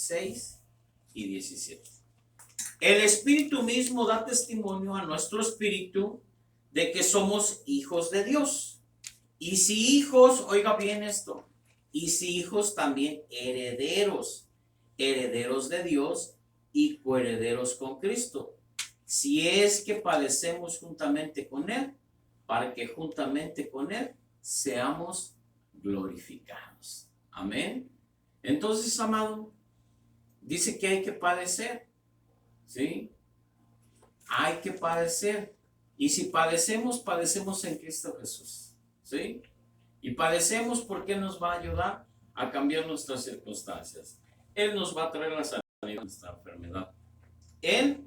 16 y 17. El Espíritu mismo da testimonio a nuestro espíritu de que somos hijos de Dios. Y si hijos, oiga bien esto, y si hijos también herederos, herederos de Dios y coherederos con Cristo. Si es que padecemos juntamente con Él, para que juntamente con Él seamos glorificados. Amén. Entonces, amado, dice que hay que padecer, ¿sí? Hay que padecer. Y si padecemos, padecemos en Cristo Jesús, ¿sí? Y padecemos porque nos va a ayudar a cambiar nuestras circunstancias. Él nos va a traer la sanidad de nuestra enfermedad. Él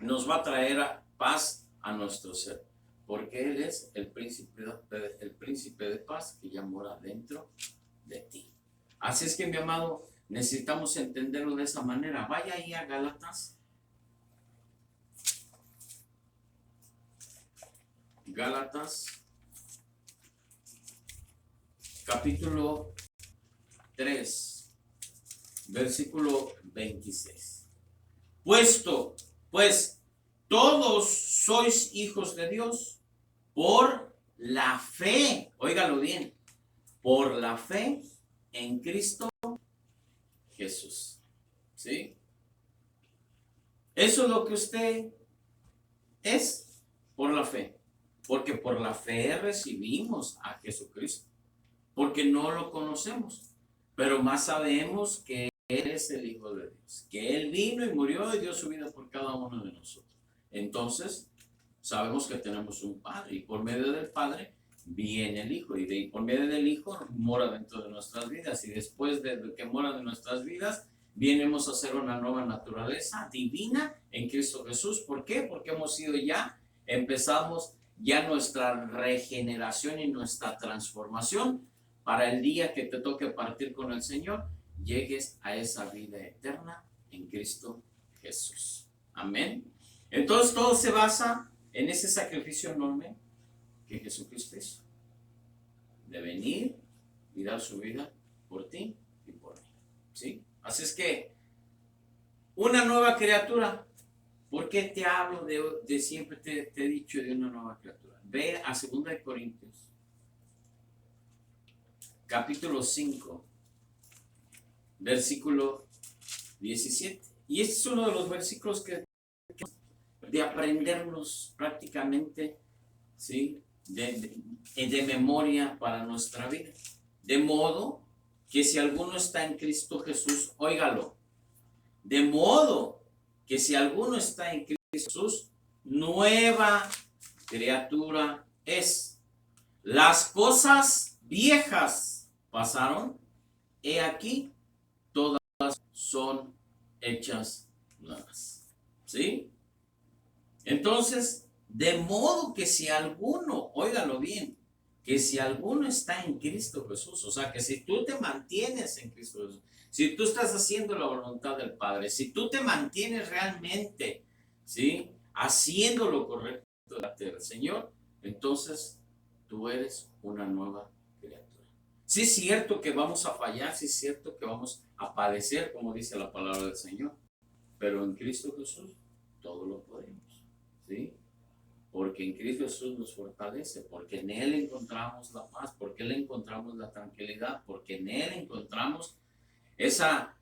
nos va a traer paz a nuestro ser, porque Él es el príncipe de paz que ya mora dentro de ti. Así es que, mi amado, necesitamos entenderlo de esa manera. Vaya ahí a Gálatas. Gálatas, capítulo 3, versículo 26. Puesto, pues, todos sois hijos de Dios por la fe, óigalo bien, por la fe en Cristo Jesús. ¿Sí? Eso es lo que usted es por la fe. Porque por la fe recibimos a Jesucristo. Porque no lo conocemos. Pero más sabemos que Él es el Hijo de Dios. Que Él vino y murió y dio su vida por cada uno de nosotros. Entonces, sabemos que tenemos un Padre. Y por medio del Padre viene el Hijo. Y por medio del Hijo mora dentro de nuestras vidas. Y después de que mora de nuestras vidas, venimos a hacer una nueva naturaleza divina en Cristo Jesús. ¿Por qué? Porque hemos sido empezamos ya nuestra regeneración y nuestra transformación para el día que te toque partir con el Señor, llegues a esa vida eterna en Cristo Jesús. Amén. Entonces todo se basa en ese sacrificio enorme que Jesucristo hizo, de venir y dar su vida por ti y por mí. ¿Sí? Así es que una nueva criatura. ¿Por qué te hablo de siempre te he dicho de una nueva criatura? Ve a 2 Corintios, capítulo 5, versículo 17. Y este es uno de los versículos que de aprendernos prácticamente, ¿sí? de memoria para nuestra vida. De modo que si alguno está en Cristo Jesús, óigalo, de modo que si alguno está en Cristo Jesús, nueva criatura es. Las cosas viejas pasaron, he aquí, todas son hechas nuevas. ¿Sí? Entonces, de modo que si alguno, óigalo bien, que si alguno está en Cristo Jesús, o sea, que si tú te mantienes en Cristo Jesús, si tú estás haciendo la voluntad del Padre, si tú te mantienes realmente, ¿sí? Haciendo lo correcto delante del Señor, entonces tú eres una nueva criatura. Sí es cierto que vamos a fallar, sí es cierto que vamos a padecer, como dice la palabra del Señor, pero en Cristo Jesús todo lo podemos, ¿sí? Porque en Cristo Jesús nos fortalece, porque en Él encontramos la paz, porque en Él encontramos la tranquilidad, porque en Él encontramos esa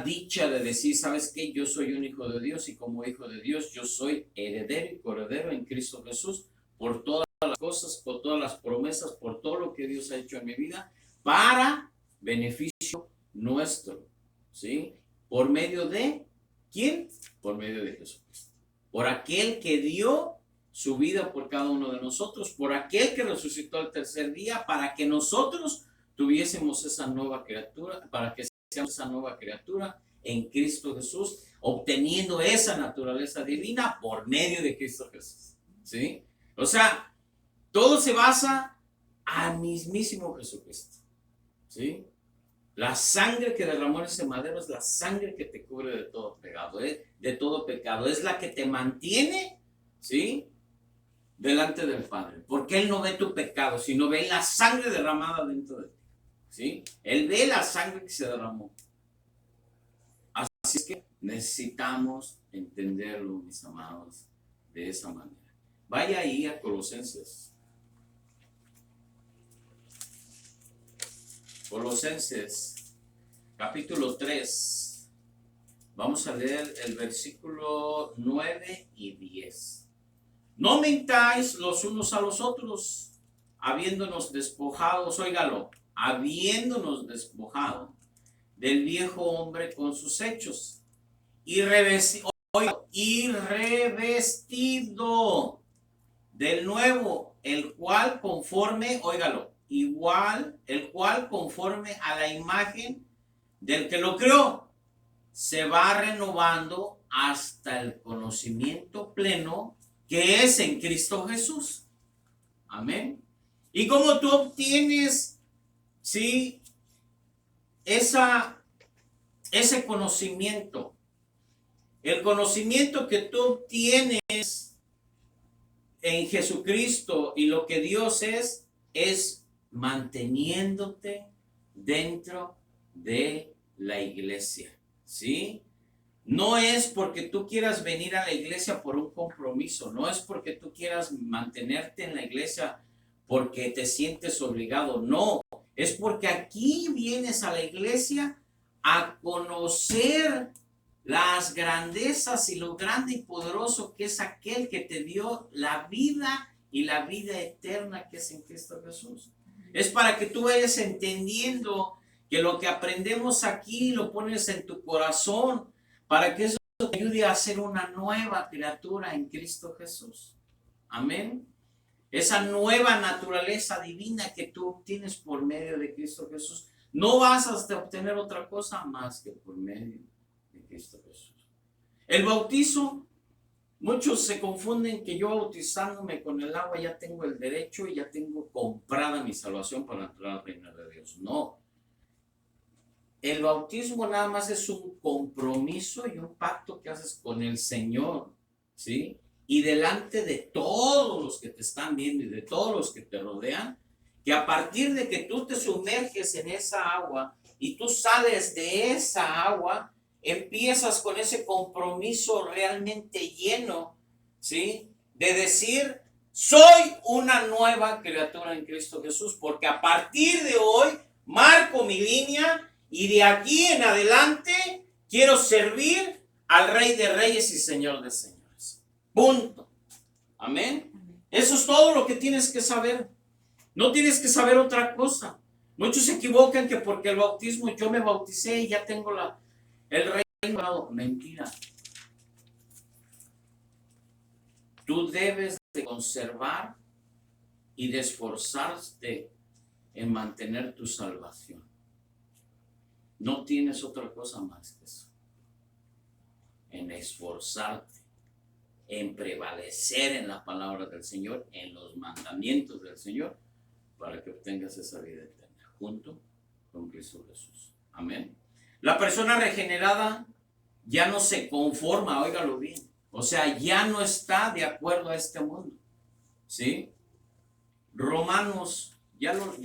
dicha de decir, ¿sabes qué? Yo soy un hijo de Dios y como hijo de Dios yo soy heredero y coheredero en Cristo Jesús por todas las cosas, por todas las promesas, por todo lo que Dios ha hecho en mi vida para beneficio nuestro, ¿sí? ¿Por medio de quién? Por medio de Jesucristo. Por aquel que dio su vida por cada uno de nosotros, por aquel que resucitó al tercer día, para que nosotros tuviésemos esa nueva criatura, para que seamos esa nueva criatura en Cristo Jesús, obteniendo esa naturaleza divina por medio de Cristo Jesús. ¿Sí? O sea, todo se basa al mismísimo Jesucristo. ¿Sí? La sangre que derramó en ese madero es la sangre que te cubre de todo pecado, de todo pecado. Es la que te mantiene, ¿sí? Delante del Padre. Porque Él no ve tu pecado, sino ve la sangre derramada dentro de ti. ¿Sí? Él ve la sangre que se derramó. Necesitamos entenderlo, mis amados, de esa manera. Vaya ahí a Colosenses. Colosenses, capítulo 3. Vamos a leer el versículo 9 y 10. No mintáis los unos a los otros, habiéndonos despojados, óigalo, habiéndonos despojado del viejo hombre con sus hechos y revestido del nuevo, el cual conforme, óigalo, el cual conforme a la imagen del que lo creó, se va renovando hasta el conocimiento pleno que es en Cristo Jesús. Amén. Y como tú obtienes, sí, ese conocimiento, el conocimiento que tú obtienes en Jesucristo y lo que Dios es manteniéndote dentro de la iglesia, ¿sí? No es porque tú quieras venir a la iglesia por un compromiso, no es porque tú quieras mantenerte en la iglesia porque te sientes obligado, no, es porque aquí vienes a la iglesia a conocer las grandezas y lo grande y poderoso que es aquel que te dio la vida y la vida eterna que es en Cristo Jesús. Es para que tú vayas entendiendo que lo que aprendemos aquí lo pones en tu corazón, para que eso te ayude a ser una nueva criatura en Cristo Jesús. Amén. Esa nueva naturaleza divina que tú obtienes por medio de Cristo Jesús. No vas a obtener otra cosa más que por medio de Cristo Jesús. El bautizo, muchos se confunden que yo bautizándome con el agua ya tengo el derecho y ya tengo comprada mi salvación para entrar al reino de Dios. No. El bautismo nada más es un compromiso y un pacto que haces con el Señor, ¿sí? Y delante de todos los que te están viendo y de todos los que te rodean, que a partir de que tú te sumerges en esa agua y tú sales de esa agua, empiezas con ese compromiso realmente lleno, ¿sí? De decir, soy una nueva criatura en Cristo Jesús, porque a partir de hoy marco mi línea. Y de aquí en adelante quiero servir al Rey de Reyes y Señor de Señores. Punto. Amén. Eso es todo lo que tienes que saber. No tienes que saber otra cosa. Muchos se equivocan que porque el bautismo, yo me bauticé y ya tengo el reino. Mentira. Tú debes de conservar y de esforzarte en mantener tu salvación. No tienes otra cosa más que eso. En esforzarte, en prevalecer en la palabra del Señor, en los mandamientos del Señor, para que obtengas esa vida eterna, junto con Cristo Jesús. Amén. La persona regenerada ya no se conforma, óigalo bien. O sea, ya no está de acuerdo a este mundo. ¿Sí? Romanos, ya lo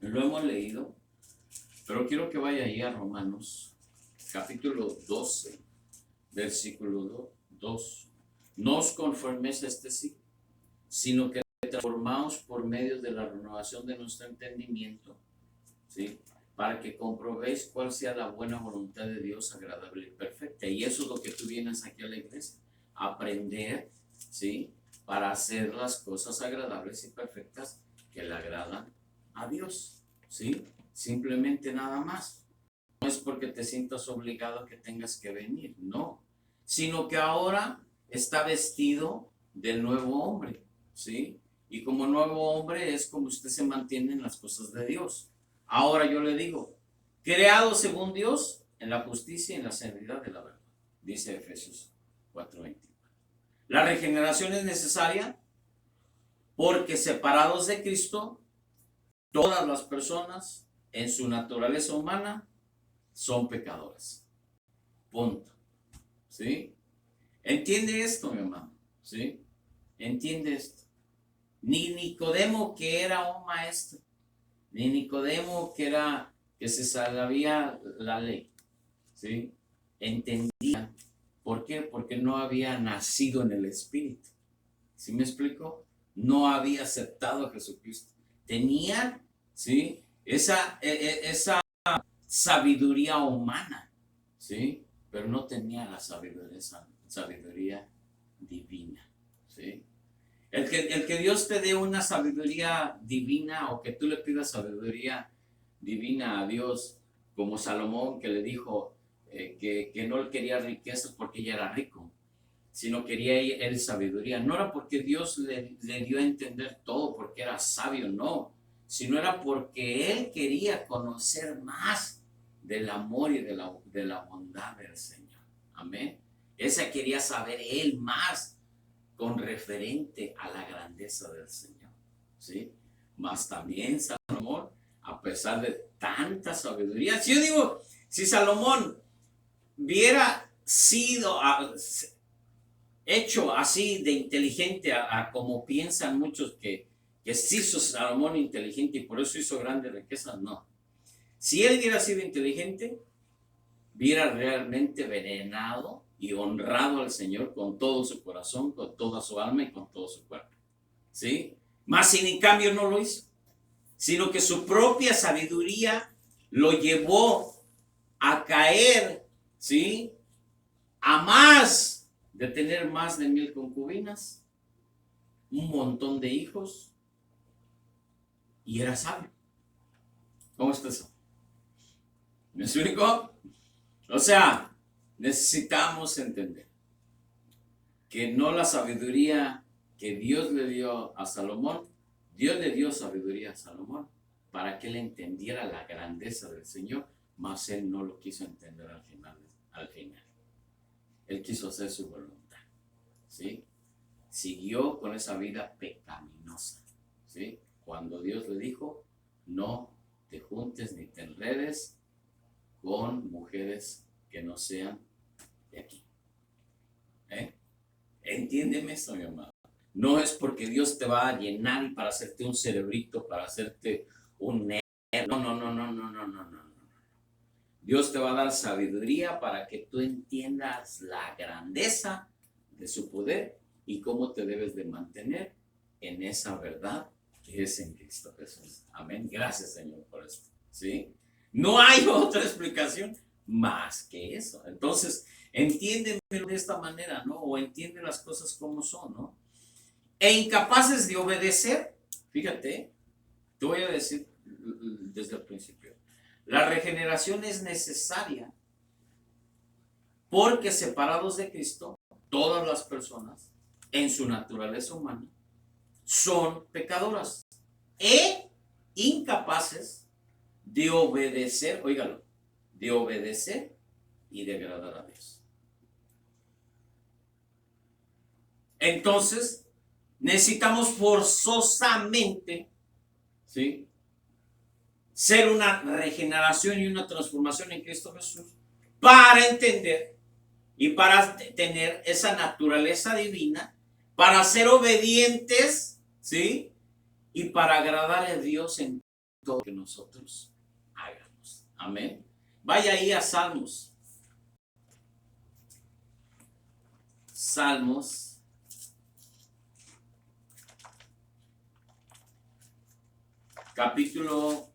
hemos leído. Pero quiero que vaya ahí a Romanos, capítulo 12, versículo 2. No os conforméis a este siglo, sino que transformaos por medio de la renovación de nuestro entendimiento, ¿sí? Para que comprobéis cuál sea la buena voluntad de Dios, agradable y perfecta. Y eso es lo que tú vienes aquí a la iglesia, aprender, ¿sí? Para hacer las cosas agradables y perfectas que le agradan a Dios, ¿sí? Simplemente nada más. No es porque te sientas obligado a que tengas que venir, no. Sino que ahora está vestido del nuevo hombre, ¿sí? Y como nuevo hombre es como usted se mantiene en las cosas de Dios. Ahora yo le digo, creado según Dios en la justicia y en la santidad de la verdad, dice Efesios 4:21. La regeneración es necesaria porque separados de Cristo, todas las personas en su naturaleza humana son pecadoras. Punto. ¿Sí? ¿Entiende esto, mi hermano? ¿Sí? ¿Entiende esto? Ni Nicodemo, que era un maestro, ni Nicodemo, que se sabía la ley, ¿sí? Entendía. ¿Por qué? Porque no había nacido en el Espíritu. ¿Sí me explico? No había aceptado a Jesucristo. Tenía, ¿sí? Esa sabiduría humana, ¿sí? Pero no tenía la sabiduría, esa sabiduría divina, ¿sí? El que Dios te dé una sabiduría divina o que tú le pidas sabiduría divina a Dios, como Salomón que le dijo que no quería riquezas porque ya era rico, sino quería él sabiduría. No era porque Dios le dio a entender todo, porque era sabio, no, sino era porque él quería conocer más del amor y de la bondad del Señor. Amén. Esa quería saber él más con referente a la grandeza del Señor, ¿sí? Mas también Salomón, a pesar de tanta sabiduría, si yo digo, si Salomón hubiera sido hecho así de inteligente a como piensan muchos que sí hizo Salomón inteligente y por eso hizo grandes riquezas, no. Si él hubiera sido inteligente, hubiera realmente venenado y honrado al Señor con todo su corazón, con toda su alma y con todo su cuerpo. ¿Sí? Mas sin en cambio no lo hizo, sino que su propia sabiduría lo llevó a caer, ¿sí? A más de tener más de 1000 concubinas, un montón de hijos, y era sabio. ¿Cómo está eso? ¿Me explico? O sea, necesitamos entender que no la sabiduría que Dios le dio a Salomón, Dios le dio sabiduría a Salomón para que él entendiera la grandeza del Señor, mas él no lo quiso entender al final. Él quiso hacer su voluntad, ¿sí? Siguió con esa vida pecaminosa, ¿sí? Cuando Dios le dijo, no te juntes ni te enredes con mujeres que no sean de aquí. Entiéndeme eso, mi amado. No es porque Dios te va a llenar y para hacerte un cerebrito, para hacerte un nerd. No, no, no, no, no, no, no, no. Dios te va a dar sabiduría para que tú entiendas la grandeza de su poder y cómo te debes de mantener en esa verdad que es en Cristo Jesús. Amén. Gracias, Señor, por esto. ¿Sí? No hay otra explicación más que eso. Entonces, entiéndeme de esta manera, ¿no? O entiende las cosas como son, ¿no? E incapaces de obedecer, fíjate, te voy a decir desde el principio, la regeneración es necesaria porque separados de Cristo, todas las personas en su naturaleza humana son pecadoras e incapaces de obedecer, óigalo, de obedecer y de agradar a Dios. Entonces, necesitamos forzosamente, ¿sí?, ser una regeneración y una transformación en Cristo Jesús para entender y para tener esa naturaleza divina, para ser obedientes, ¿sí?, y para agradar a Dios en todo lo que nosotros hagamos. Amén. Vaya ahí a Salmos. Salmos. Capítulo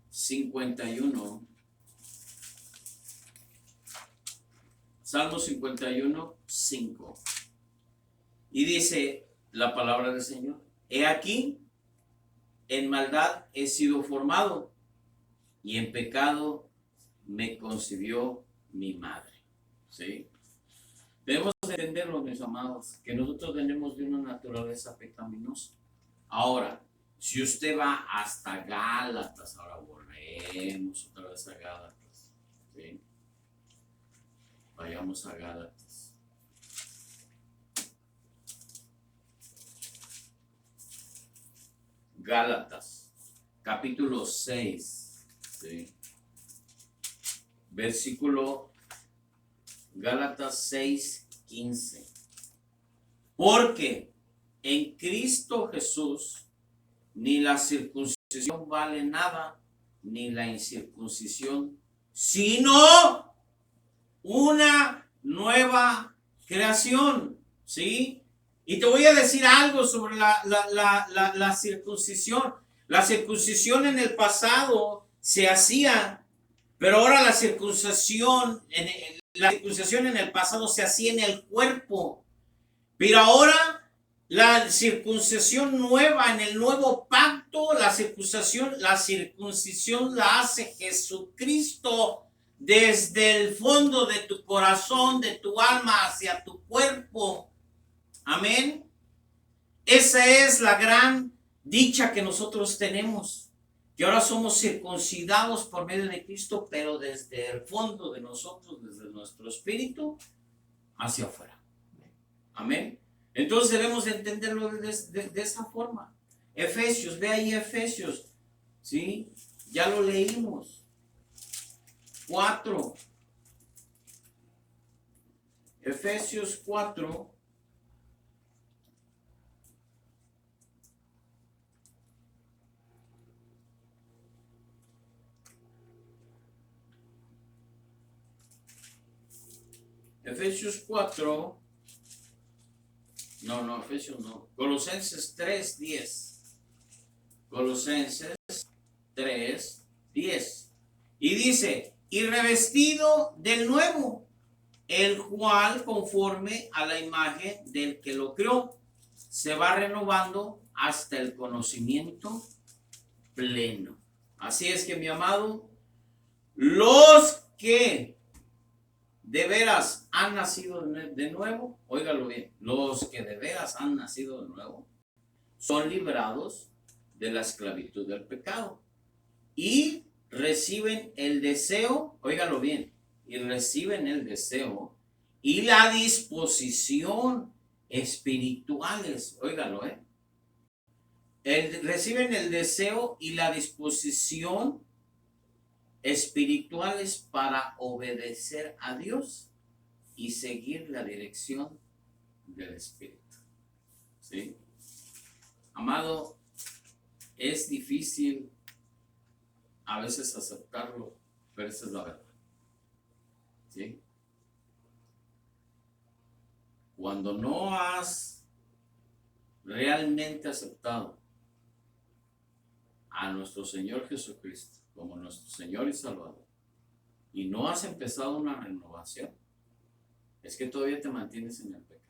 51. Salmo 51, 5. Y dice la palabra del Señor: he aquí, en maldad he sido formado, y en pecado me concibió mi madre. ¿Sí? Debemos entenderlo, mis amados, que nosotros venimos de una naturaleza pecaminosa. Ahora, si usted va hasta Gálatas, ahora volvemos otra vez a Gálatas, ¿sí? Vayamos a Gálatas. Gálatas, capítulo 6, ¿sí? Versículo Gálatas 6, 15. Porque en Cristo Jesús ni la circuncisión circuncisión vale nada, ni la incircuncisión, sino una nueva creación, ¿sí? Y te voy a decir algo sobre la circuncisión. La circuncisión en el pasado se hacía, pero ahora la circuncisión en el pasado se hacía en el cuerpo. Pero ahora la circuncisión nueva, en el nuevo pacto, la circuncisión la hace Jesucristo desde el fondo de tu corazón, de tu alma hacia tu cuerpo. Amén. Esa es la gran dicha que nosotros tenemos, que ahora somos circuncidados por medio de Cristo, pero desde el fondo de nosotros, desde nuestro espíritu, hacia afuera. Amén. Entonces debemos entenderlo de esa forma. Efesios, ve ahí Efesios, ¿sí? Ya lo leímos. 4. Efesios 4. Efesios 4. No, Efesios no. Colosenses 3:10. Colosenses 3:10. Y dice, y revestido del nuevo, el cual conforme a la imagen del que lo creó, se va renovando hasta el conocimiento pleno. Así es que, mi amado, los que de veras han nacido de nuevo, óigalo bien, los que de veras han nacido de nuevo son librados de la esclavitud del pecado y reciben el deseo, óigalo bien, y reciben el deseo y la disposición espirituales, óigalo, reciben el deseo y la disposición espirituales para obedecer a Dios y seguir la dirección del Espíritu. ¿Sí? Amado, es difícil a veces aceptarlo, pero esa es la verdad. ¿Sí? Cuando no has realmente aceptado a nuestro Señor Jesucristo como nuestro Señor y Salvador, y no has empezado una renovación, es que todavía te mantienes en el pecado.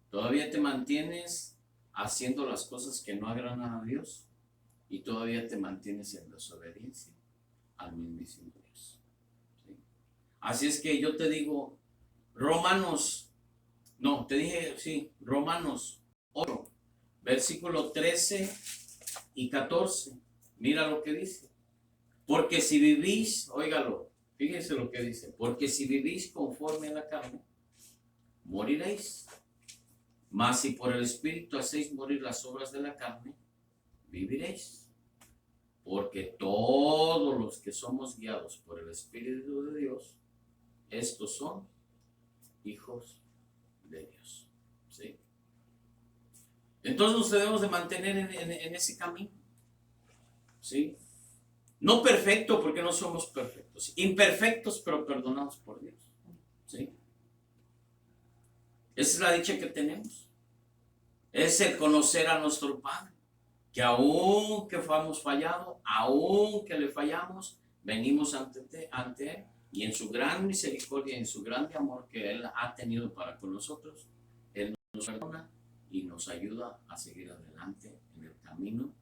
Todavía te mantienes haciendo las cosas que no agradan a Dios y todavía te mantienes en desobediencia al mismísimo Dios. ¿Sí? Así es que yo te digo, Romanos 8, versículo 13 y 14. Mira lo que dice. Porque si vivís, óigalo, fíjense lo que dice. Porque si vivís conforme a la carne, moriréis. Mas si por el Espíritu hacéis morir las obras de la carne, viviréis. Porque todos los que somos guiados por el Espíritu de Dios, estos son hijos de Dios. ¿Sí? Entonces nos debemos de mantener en ese camino. ¿Sí? No perfecto, porque no somos perfectos. Imperfectos, pero perdonados por Dios. ¿Sí? Esa es la dicha que tenemos. Es el conocer a nuestro Padre. Que aun que fuéramos fallados, aun que le fallamos, venimos ante Él. Y en su gran misericordia, en su grande amor que Él ha tenido para con nosotros, Él nos perdona y nos ayuda a seguir adelante en el camino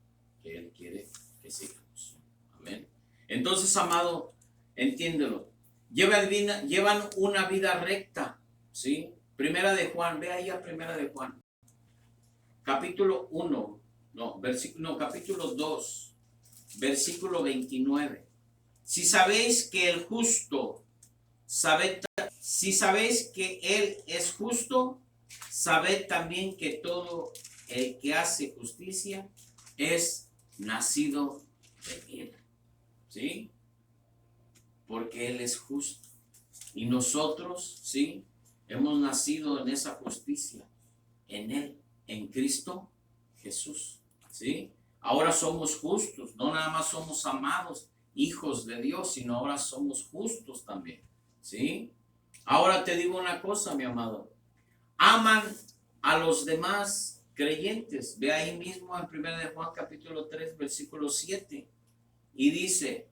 que Él quiere que sigamos. Amén. Entonces, amado, entiéndelo. Llevan una vida recta, ¿sí? Primera de Juan, ve ahí a Primera de Juan. Capítulo 2, versículo 29. Si sabéis que el justo, si sabéis que Él es justo, sabed también que todo el que hace justicia es nacido de Él. ¿Sí? Porque Él es justo. Y nosotros, ¿sí? Hemos nacido en esa justicia, en Él, en Cristo Jesús. ¿Sí? Ahora somos justos, no nada más somos amados, hijos de Dios, sino ahora somos justos también, ¿sí? Ahora te digo una cosa, mi amado. Aman a los demás creyentes. Ve ahí mismo en 1 de Juan capítulo 3, versículo 7. Y dice,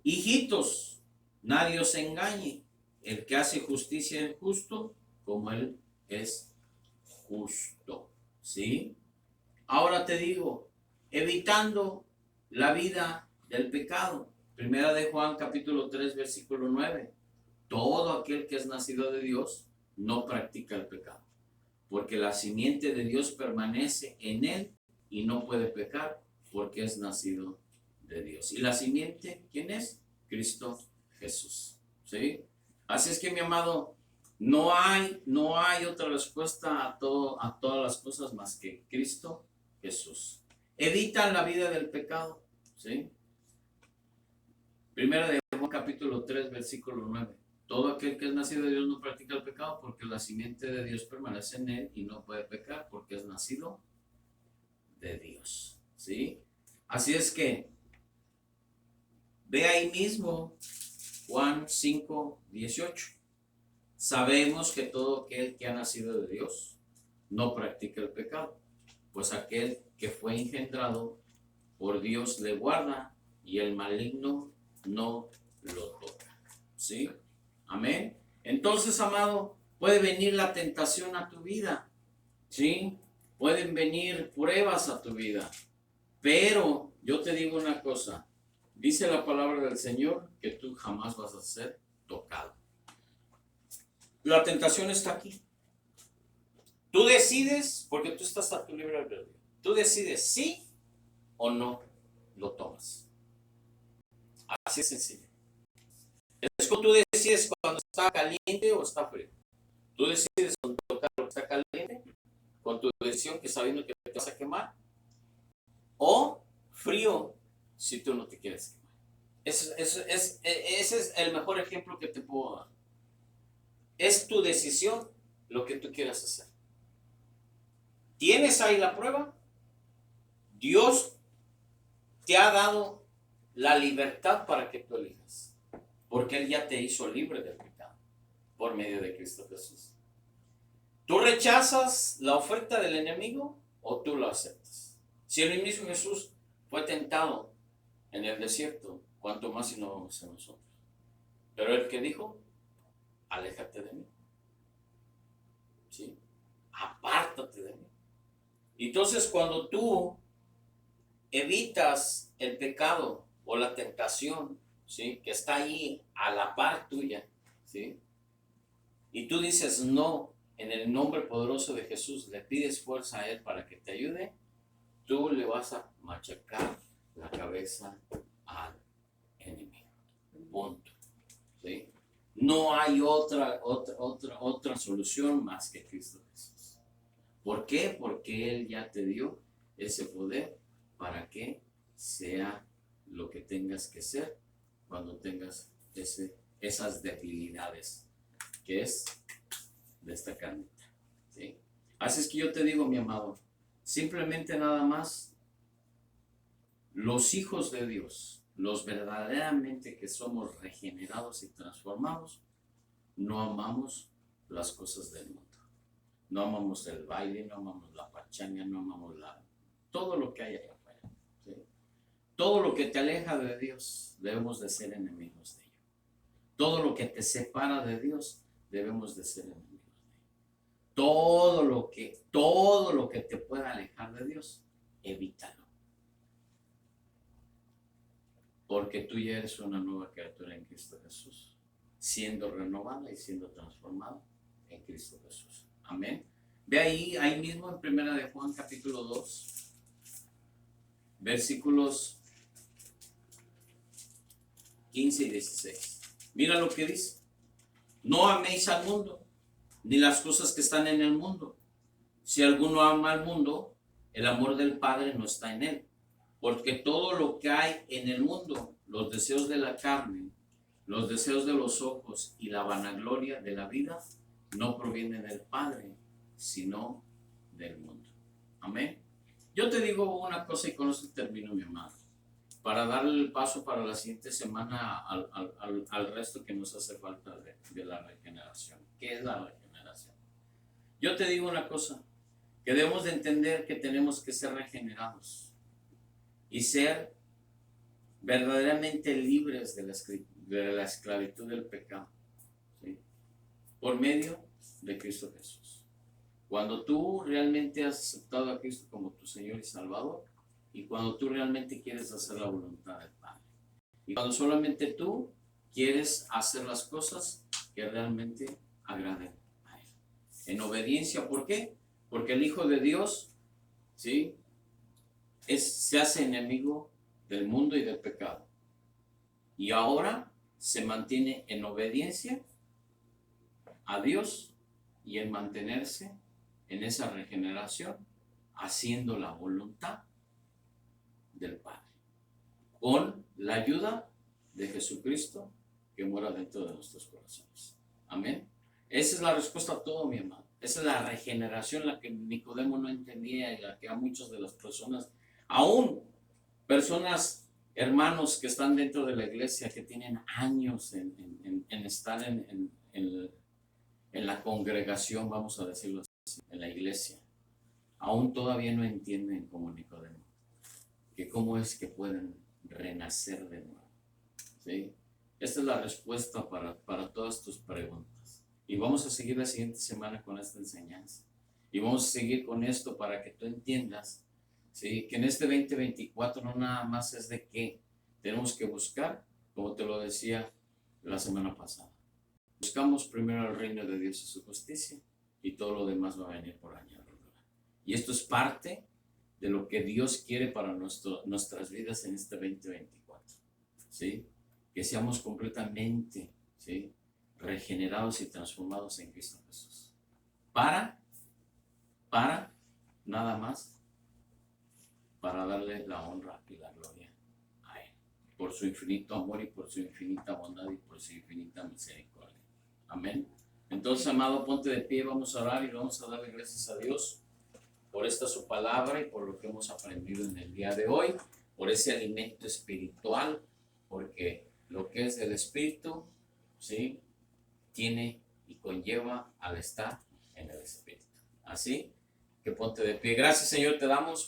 hijitos, nadie os engañe. El que hace justicia es justo, como él es justo. ¿Sí? Ahora te digo, evitando la vida del pecado. 1 de Juan capítulo 3, versículo 9. Todo aquel que es nacido de Dios no practica el pecado, porque la simiente de Dios permanece en él y no puede pecar porque es nacido de Dios. ¿Y la simiente quién es? Cristo Jesús. ¿Sí? Así es que, mi amado, no hay otra respuesta a todas las cosas más que Cristo Jesús. Evitan la vida del pecado. ¿Sí? Primera de Juan capítulo 3, versículo 9. Todo aquel que es nacido de Dios no practica el pecado porque la simiente de Dios permanece en él y no puede pecar porque es nacido de Dios. ¿Sí? Así es que ve ahí mismo Juan 5, 18. Sabemos que todo aquel que ha nacido de Dios no practica el pecado, pues aquel que fue engendrado por Dios le guarda y el maligno no lo toca. ¿Sí? Amén. Entonces, amado, puede venir la tentación a tu vida, ¿sí? Pueden venir pruebas a tu vida, pero yo te digo una cosa, dice la palabra del Señor que tú jamás vas a ser tocado. La tentación está aquí. Tú decides, porque tú estás a tu libre albedrío, tú decides sí o no lo tomas. Así es sencillo. Es como tú decides cuando está caliente o está frío. Tú decides cuando tocar lo que está caliente, con tu decisión que sabiendo que te vas a quemar, o frío si tú no te quieres quemar. Ese es el mejor ejemplo que te puedo dar. Es tu decisión lo que tú quieras hacer. ¿Tienes ahí la prueba? Dios te ha dado la libertad para que tú elijas, porque Él ya te hizo libre del pecado por medio de Cristo Jesús. ¿Tú rechazas la oferta del enemigo o tú lo aceptas? Si el mismo Jesús fue tentado en el desierto, ¿cuánto más si no vamos a ser nosotros? Pero Él que dijo, aléjate de mí. ¿Sí? Apártate de mí. Entonces, cuando tú evitas el pecado o la tentación, ¿sí? Que está ahí a la par tuya, ¿sí? Y tú dices no, en el nombre poderoso de Jesús, le pides fuerza a Él para que te ayude, tú le vas a machacar la cabeza al enemigo. Punto. ¿Sí? No hay otra solución más que Cristo Jesús. ¿Por qué? Porque Él ya te dio ese poder para que sea lo que tengas que ser cuando tengas esas debilidades que es de esta carnita. ¿Sí? Así es que yo te digo, mi amado, simplemente nada más los hijos de Dios, los verdaderamente que somos regenerados y transformados, no amamos las cosas del mundo. No amamos el baile, no amamos la pachanga, no amamos todo lo que hay allá afuera. ¿Sí? Todo lo que te aleja de Dios, debemos de ser enemigos de ello. Todo lo que te separa de Dios, debemos de ser enemigos de ello. Todo lo que te pueda alejar de Dios, evítalo. Porque tú ya eres una nueva criatura en Cristo Jesús, siendo renovada y siendo transformada en Cristo Jesús. Amén. Ve ahí mismo en 1 de Juan capítulo 2, versículos 15 y 16. Mira lo que dice. No améis al mundo, ni las cosas que están en el mundo. Si alguno ama al mundo, el amor del Padre no está en él. Porque todo lo que hay en el mundo, los deseos de la carne, los deseos de los ojos y la vanagloria de la vida, no provienen del Padre, sino del mundo. Amén. Yo te digo una cosa y con esto termino, mi amado, para darle el paso para la siguiente semana al resto que nos hace falta de la regeneración. ¿Qué es la regeneración? Yo te digo una cosa, que debemos de entender que tenemos que ser regenerados y ser verdaderamente libres de la esclavitud del pecado, ¿sí? Por medio de Cristo Jesús. Cuando tú realmente has aceptado a Cristo como tu Señor y Salvador, y cuando tú realmente quieres hacer la voluntad del Padre, y cuando solamente tú quieres hacer las cosas que realmente agraden a Él. En obediencia, ¿por qué? Porque el Hijo de Dios, ¿sí?, se hace enemigo del mundo y del pecado. Y ahora se mantiene en obediencia a Dios y en mantenerse en esa regeneración, haciendo la voluntad del Padre, con la ayuda de Jesucristo que mora dentro de nuestros corazones. Amén. Esa es la respuesta a todo, mi hermano. Esa es la regeneración, la que Nicodemo no entendía y la que a muchas de las personas, aún personas, hermanos que están dentro de la iglesia, que tienen años en estar en la congregación, vamos a decirlo así, en la iglesia, aún todavía no entienden como Nicodemo, que cómo es que pueden renacer de nuevo, ¿sí? Esta es la respuesta para todas tus preguntas. Y vamos a seguir la siguiente semana con esta enseñanza. Y vamos a seguir con esto para que tú entiendas, ¿sí?, que en este 2024 no nada más es de que tenemos que buscar, como te lo decía la semana pasada. Buscamos primero el reino de Dios y su justicia, y todo lo demás va a venir por añadidura. Y esto es parte de lo que Dios quiere para nuestras vidas en este 2024, ¿sí? Que seamos completamente, ¿sí?, regenerados y transformados en Cristo Jesús. Para nada más, para darle la honra y la gloria a Él, por su infinito amor y por su infinita bondad y por su infinita misericordia. Amén. Entonces, amado, ponte de pie, vamos a orar y vamos a darle gracias a Dios por esta su palabra y por lo que hemos aprendido en el día de hoy, por ese alimento espiritual, porque lo que es del espíritu, ¿sí?, tiene y conlleva al estar en el espíritu. Así que ponte de pie. Gracias, Señor, te damos